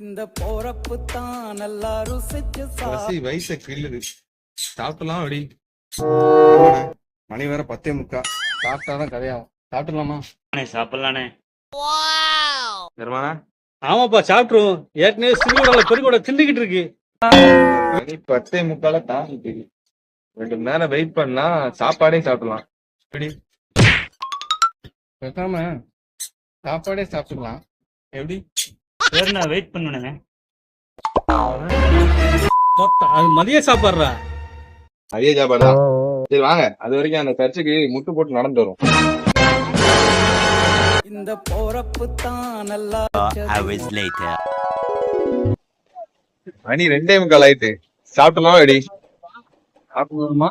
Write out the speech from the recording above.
இந்த போறப்பு தான் நல்லா ருசிச்சு பசி வயசை கிள்ளுது. சாப்பிடலாம் அடி. மணி வேற 10:45. சாப்பிட்டாதான் கதையாகும். சாப்பிடலாமா? சாப்பிடலானே. பெருமானா ஆமாப்பா சாப்பிட்டுருவோம். ஏற்கனவே சிறுகூடல பெருகூட திண்டுகிட்டு இருக்கு. மணி 10:45 தாண்டிட்டு 2 மணி நேரம் வெயிட் பண்ணா சாப்பாடே சாப்பிடலாம். எப்படி பேசாம சாப்பாடே சாப்பிடலாம். எப்படி சரி நான் வெயிட் பண்ணுனேங்க. அது மதிய சாப்பாடுறா. அதே சாப்பாடா? சரி வாங்க, அது வரைக்கும் அந்த சர்ச்சுக்கு முட்டு போட்டு நடந்து வரும். இந்த போறப்பு தான் நல்லா மணி 2:45 ஆயிட்டு. சாப்பிடலாம் அடி. சாப்பிடலாமா?